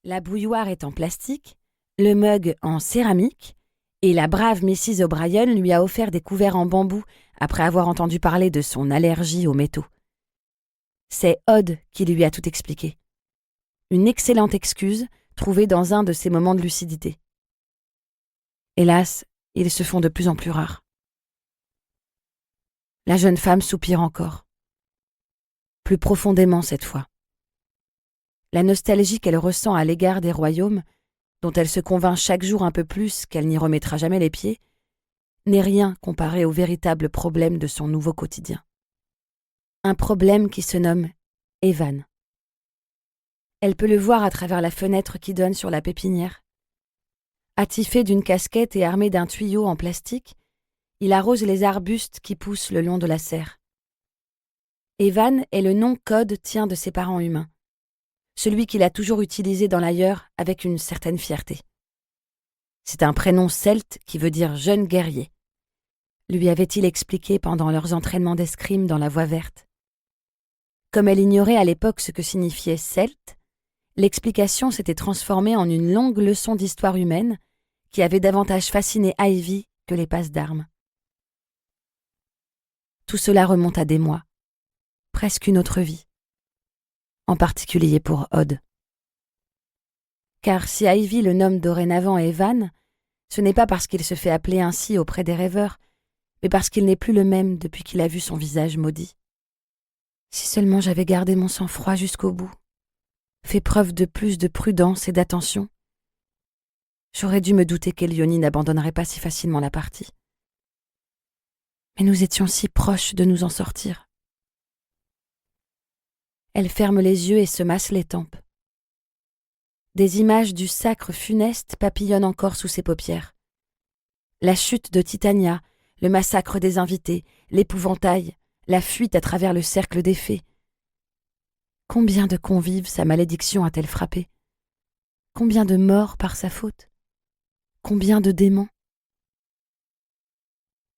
La bouilloire est en plastique, le mug en céramique, et la brave Mrs. O'Brien lui a offert des couverts en bambou après avoir entendu parler de son allergie aux métaux. C'est Odd qui lui a tout expliqué. Une excellente excuse trouvée dans un de ses moments de lucidité. Hélas, ils se font de plus en plus rares. La jeune femme soupire encore. Plus profondément cette fois. La nostalgie qu'elle ressent à l'égard des royaumes, dont elle se convainc chaque jour un peu plus qu'elle n'y remettra jamais les pieds, n'est rien comparé au véritable problème de son nouveau quotidien. Un problème qui se nomme Evan. Elle peut le voir à travers la fenêtre qui donne sur la pépinière. Attifé d'une casquette et armé d'un tuyau en plastique, il arrose les arbustes qui poussent le long de la serre. Evan est le nom qu'Odd tient de ses parents humains, celui qu'il a toujours utilisé dans l'ailleurs avec une certaine fierté. C'est un prénom celte qui veut dire « jeune guerrier », lui avait-il expliqué pendant leurs entraînements d'escrime dans la voie verte. Comme elle ignorait à l'époque ce que signifiait celte, l'explication s'était transformée en une longue leçon d'histoire humaine qui avait davantage fasciné Ivy que les passes d'armes. Tout cela remonte à des mois, presque une autre vie, en particulier pour Odd. Car si Ivy le nomme dorénavant Evan, ce n'est pas parce qu'il se fait appeler ainsi auprès des rêveurs, mais parce qu'il n'est plus le même depuis qu'il a vu son visage maudit. Si seulement j'avais gardé mon sang-froid jusqu'au bout, fait preuve de plus de prudence et d'attention, j'aurais dû me douter qu'Elioni n'abandonnerait pas si facilement la partie. Mais nous étions si proches de nous en sortir. Elle ferme les yeux et se masse les tempes. Des images du sacre funeste papillonnent encore sous ses paupières. La chute de Titania, le massacre des invités, l'épouvantail, la fuite à travers le cercle des fées. Combien de convives sa malédiction a-t-elle frappé? Combien de morts par sa faute? Combien de démons?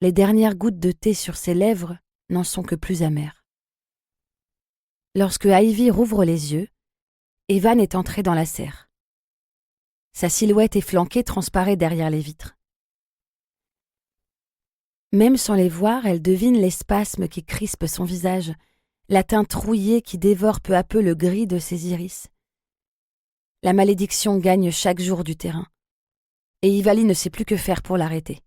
Les dernières gouttes de thé sur ses lèvres n'en sont que plus amères. Lorsque Ivy rouvre les yeux, Evan est entré dans la serre. Sa silhouette efflanquée transparaît derrière les vitres. Même sans les voir, elle devine les spasmes qui crispent son visage, la teinte rouillée qui dévore peu à peu le gris de ses iris. La malédiction gagne chaque jour du terrain, et Ivali ne sait plus que faire pour l'arrêter.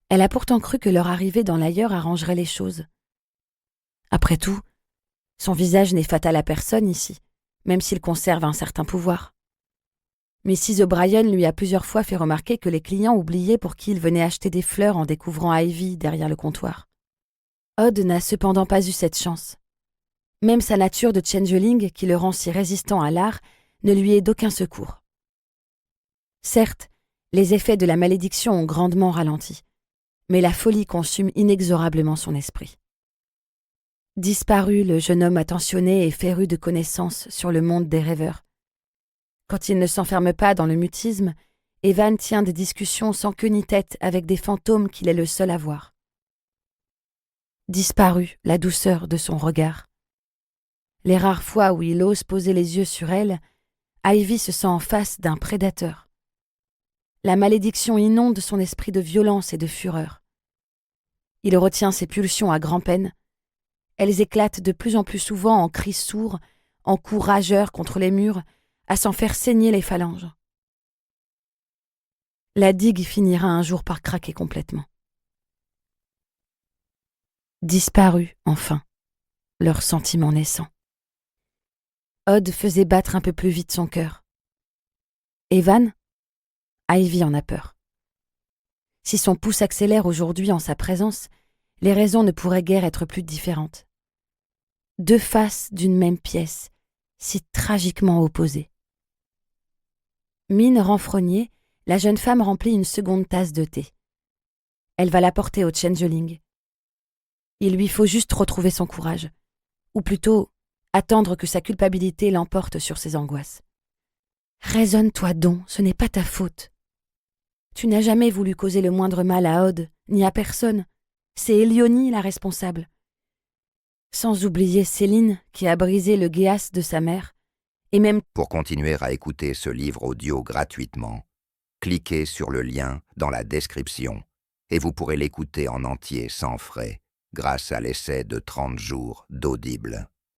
Elle a pourtant cru que leur arrivée dans l'ailleurs arrangerait les choses. Après tout, son visage n'est fatal à personne ici, même s'il conserve un certain pouvoir. Mrs. O'Brien lui a plusieurs fois fait remarquer que les clients oubliaient pour qui il venait acheter des fleurs en découvrant Ivy derrière le comptoir. Odd n'a cependant pas eu cette chance. Même sa nature de changeling, qui le rend si résistant à l'art, ne lui est d'aucun secours. Certes, les effets de la malédiction ont grandement ralenti, mais la folie consume inexorablement son esprit. Disparu, le jeune homme attentionné et féru de connaissances sur le monde des rêveurs. Quand il ne s'enferme pas dans le mutisme, Evan tient des discussions sans queue ni tête avec des fantômes qu'il est le seul à voir. Disparu, la douceur de son regard. Les rares fois où il ose poser les yeux sur elle, Ivy se sent en face d'un prédateur. La malédiction inonde son esprit de violence et de fureur. Il retient ses pulsions à grand-peine. Elles éclatent de plus en plus souvent en cris sourds, en coups rageurs contre les murs, à s'en faire saigner les phalanges. La digue finira un jour par craquer complètement. Disparu, enfin, leur sentiment naissant. Odd faisait battre un peu plus vite son cœur. Evan? Ivy en a peur. Si son pouls s'accélère aujourd'hui en sa présence, les raisons ne pourraient guère être plus différentes. Deux faces d'une même pièce, si tragiquement opposées. Mine renfrognée, la jeune femme remplit une seconde tasse de thé. Elle va l'apporter au changeling. Il lui faut juste retrouver son courage, ou plutôt attendre que sa culpabilité l'emporte sur ses angoisses. Raisonne-toi donc, ce n'est pas ta faute. Tu n'as jamais voulu causer le moindre mal à Odd, ni à personne. C'est Elioni la responsable. Sans oublier Céline qui a brisé le guéas de sa mère Et même Pour continuer à écouter ce livre audio gratuitement, cliquez sur le lien dans la description et vous pourrez l'écouter en entier sans frais grâce à l'essai de 30 jours d'Audible.